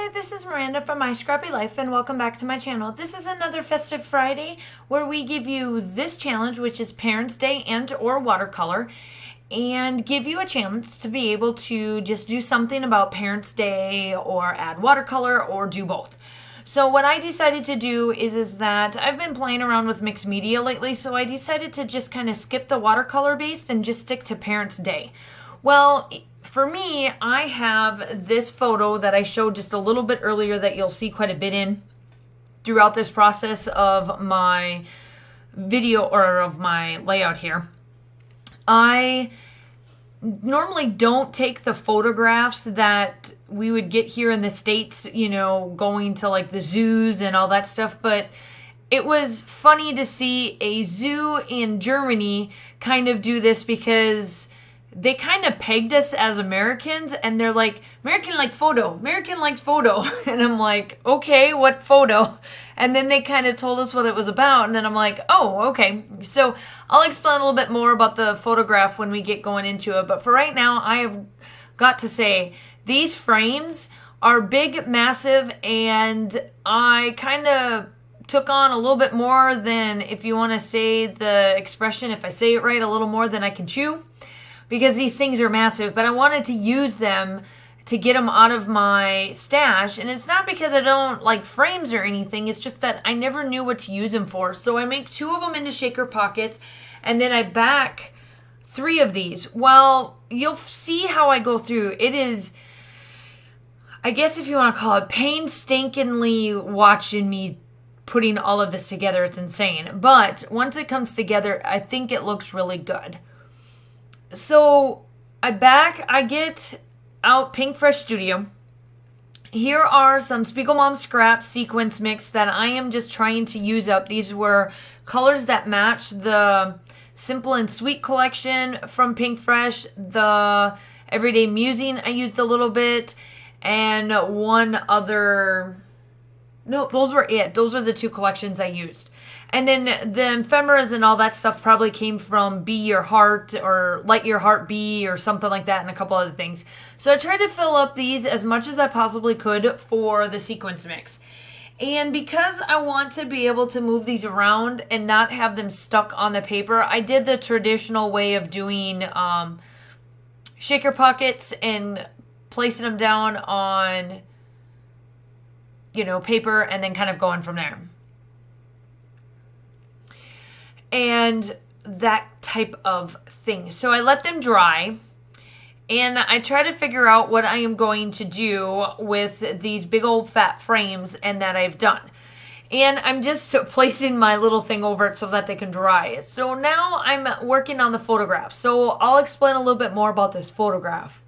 Hi, this is Miranda from My Scrappy Life, and welcome back to my channel. This is another Festive Friday where we give you this challenge, which is Parents' Day and or watercolor, and give you a chance to be able to just do something about Parents' Day or add watercolor or do both. So what I decided to do is that I've been playing around with mixed media lately, so I decided to just kind of skip the watercolor based and just stick to Parents' Day. Well, for me, I have this photo that I showed just a little bit earlier that you'll see quite a bit in throughout this process of my video or of my layout here. I normally don't take the photographs that we would get here in the States, going to like the zoos and all that stuff, but it was funny to see a zoo in Germany kind of do this because they kind of pegged us as Americans, and they're like, American likes photo. And I'm like, okay, what photo? And then they kind of told us what it was about, and then I'm like, oh, okay. So I'll explain a little bit more about the photograph when we get going into it, but for right now, I have got to say, these frames are big, massive, and I kind of took on a little bit more than, if you want to say the expression, if I say it right, a little more than I can chew, because these things are massive, but I wanted to use them to get them out of my stash. And it's not because I don't like frames or anything. It's just that I never knew what to use them for. So I make 2 of them into shaker pockets, and then I back 3 of these. Well, you'll see how I go through. It is, I guess if you want to call it, painstakingly watching me putting all of this together. It's insane. But once it comes together, I think it looks really good. So I get out Pink Fresh Studio. Here are some Spiegelmom Scrap sequence mix that I am just trying to use up. These were colors that match the Simple and Sweet collection from Pink Fresh, the Everyday Musing I used a little bit, and one other. No, those were it. Those are the 2 collections I used. And then the ephemeras and all that stuff probably came from Be Your Heart or Let Your Heart Be or something like that, and a couple other things. So I tried to fill up these as much as I possibly could for the sequence mix. And because I want to be able to move these around and not have them stuck on the paper, I did the traditional way of doing shaker pockets and placing them down on paper and then kind of going from there. And that type of thing. So I let them dry, and I try to figure out what I am going to do with these big old fat frames and that I've done. And I'm just placing my little thing over it so that they can dry. So now I'm working on the photograph. So I'll explain a little bit more about this photograph.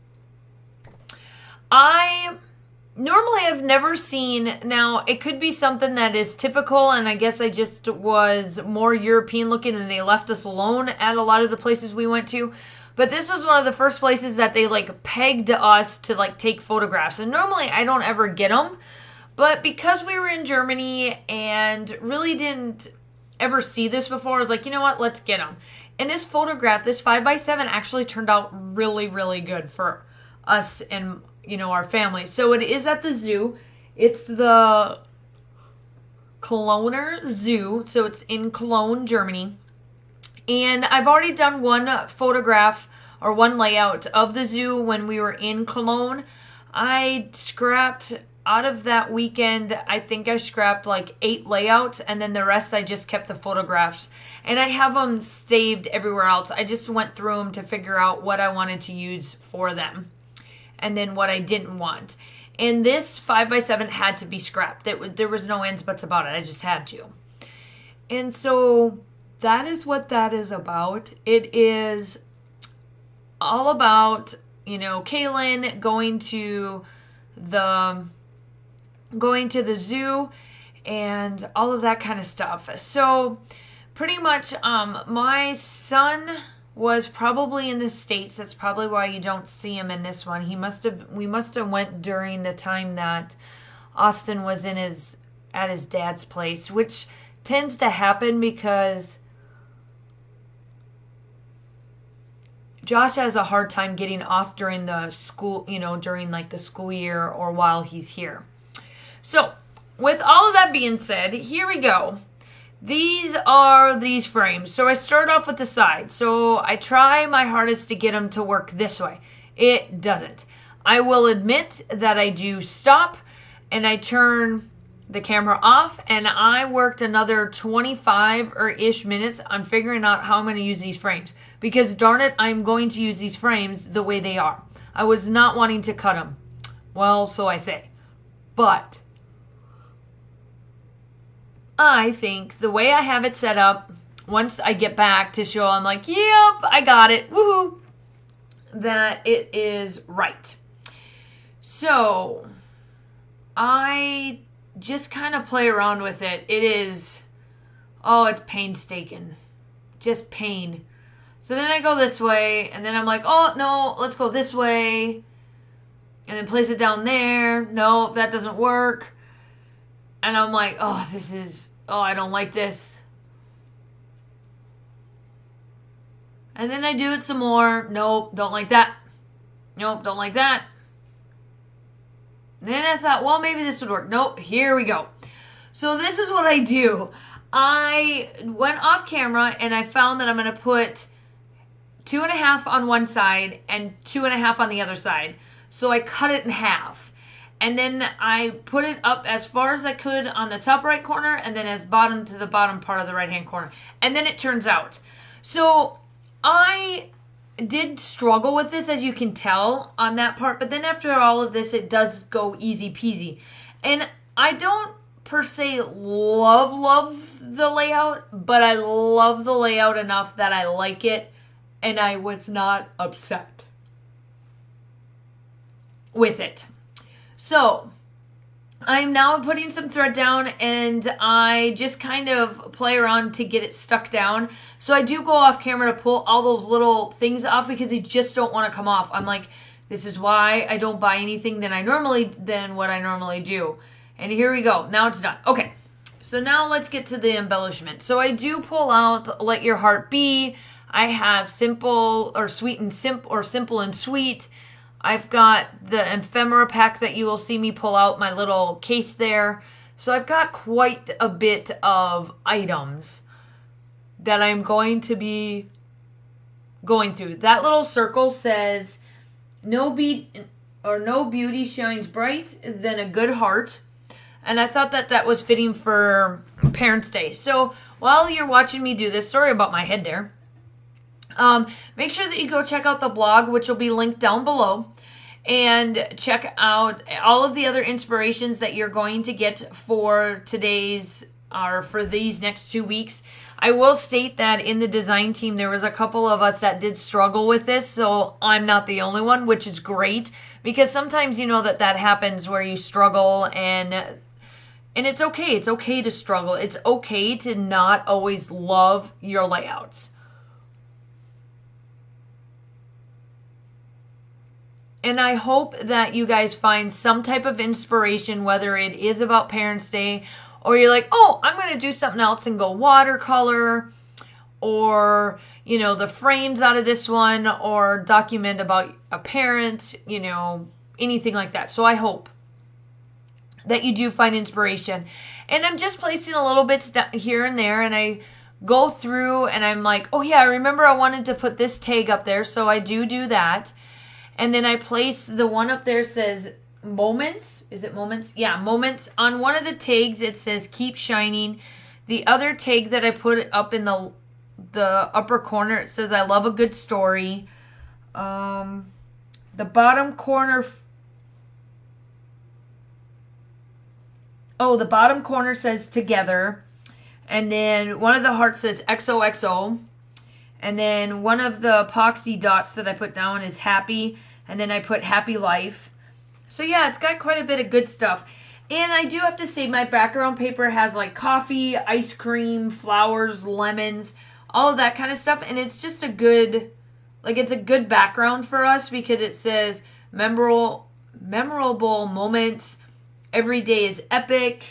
Normally, I've never seen, now it could be something that is typical, and I guess I just was more European looking and they left us alone at a lot of the places we went to. But this was one of the first places that they pegged us to take photographs. And normally I don't ever get them, but because we were in Germany and really didn't ever see this before, I was like, you know what, let's get them. And this photograph, this 5x7 actually turned out really, really good for us and our family. So it is at the zoo. It's the Kolner Zoo. So it's in Cologne, Germany. And I've already done one photograph or one layout of the zoo when we were in Cologne. I scrapped out of that weekend, I think I scrapped 8 layouts, and then the rest I just kept the photographs. And I have them saved everywhere else. I just went through them to figure out what I wanted to use for them, and then what I didn't want. And this 5x7 had to be scrapped. There was no ands buts about it. I just had to. And so that is what that is about. It is all about, Kaylin going to the zoo and all of that kind of stuff. So pretty much my son was probably in the States. That's probably why you don't see him in this one. We must have went during the time that Austin was at his dad's place, which tends to happen because Josh has a hard time getting off during the school, during the school year or while he's here. So, with all of that being said, here we go. These are these frames. So I start off with the side. So I try my hardest to get them to work this way. It doesn't. I will admit that I do stop and I turn the camera off, and I worked another 25 or ish minutes on figuring out how I'm going to use these frames. Because darn it, I'm going to use these frames the way they are. I was not wanting to cut them. Well, so I say. But I think the way I have it set up, once I get back to show, I'm like, yep, I got it, woohoo, that it is right. So I just kind of play around with it. It is, it's painstaking, just pain. So then I go this way, and then I'm like, oh no, let's go this way, and then place it down there. No, that doesn't work. And I'm like, I don't like this. And then I do it some more. Nope, don't like that. Nope, don't like that. Then I thought, well, maybe this would work. Nope, here we go. So this is what I do. I went off camera and I found that I'm going to put 2.5 on one side and 2.5 on the other side. So I cut it in half. And then I put it up as far as I could on the top right corner, and then as bottom to the bottom part of the right hand corner. And then it turns out. So I did struggle with this, as you can tell on that part. But then after all of this, it does go easy peasy. And I don't per se love the layout, but I love the layout enough that I like it. And I was not upset with it. So, I'm now putting some thread down, and I just kind of play around to get it stuck down. So I do go off camera to pull all those little things off because they just don't want to come off. I'm like, this is why I don't buy anything than what I normally do. And here we go. Now it's done. Okay. So now let's get to the embellishment. So I do pull out Let Your Heart Be. I have Simple or Sweet and Simple, or Simple and Sweet. I've got the ephemera pack that you will see me pull out my little case there. So I've got quite a bit of items that I'm going to be going through. That little circle says, no beauty shines bright than a good heart. And I thought that was fitting for Parents' Day. So while you're watching me do this, sorry about my head there. Make sure that you go check out the blog, which will be linked down below, and check out all of the other inspirations that you're going to get for today's or for these next 2 weeks. I will state that in the design team, there was a couple of us that did struggle with this, so I'm not the only one, which is great, because sometimes you know that happens where you struggle, and it's okay. It's okay to struggle. It's okay to not always love your layouts. And I hope that you guys find some type of inspiration, whether it is about Parents' Day, or you're like, oh, I'm going to do something else and go watercolor, or, the frames out of this one, or document about a parent, anything like that. So I hope that you do find inspiration. And I'm just placing a little bit here and there, and I go through and I'm like, oh yeah, I remember I wanted to put this tag up there, so I do that. And then I place the one up there says Moments. Is it Moments? Yeah, Moments. On one of the tags, it says Keep Shining. The other tag that I put up in the upper corner, it says I love a good story. The bottom corner... the bottom corner says Together. And then one of the hearts says XOXO. And then one of the epoxy dots that I put down is Happy. And then I put Happy Life. So yeah, it's got quite a bit of good stuff. And I do have to say my background paper has like coffee, ice cream, flowers, lemons, all of that kind of stuff. And it's just it's a good background for us because it says memorable moments. Every day is epic.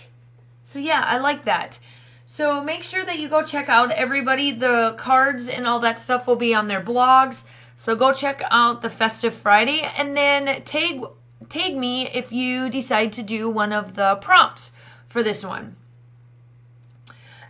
So yeah, I like that. So make sure that you go check out everybody. The cards and all that stuff will be on their blogs. So go check out the Festive Friday, and then tag tag me if you decide to do one of the prompts for this one.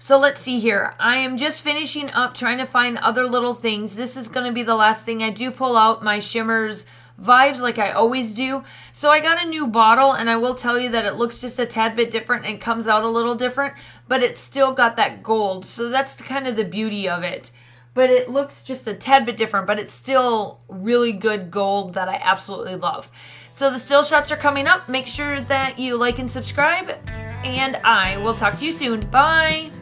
So let's see here. I am just finishing up trying to find other little things. This is going to be the last thing. I do pull out my shimmers vibes like I always do. So I got a new bottle, and I will tell you that it looks just a tad bit different and comes out a little different, but it's still got that gold. So that's kind of the beauty of it. But it looks just a tad bit different, but it's still really good gold that I absolutely love. So the still shots are coming up. Make sure that you like and subscribe, and I will talk to you soon. Bye!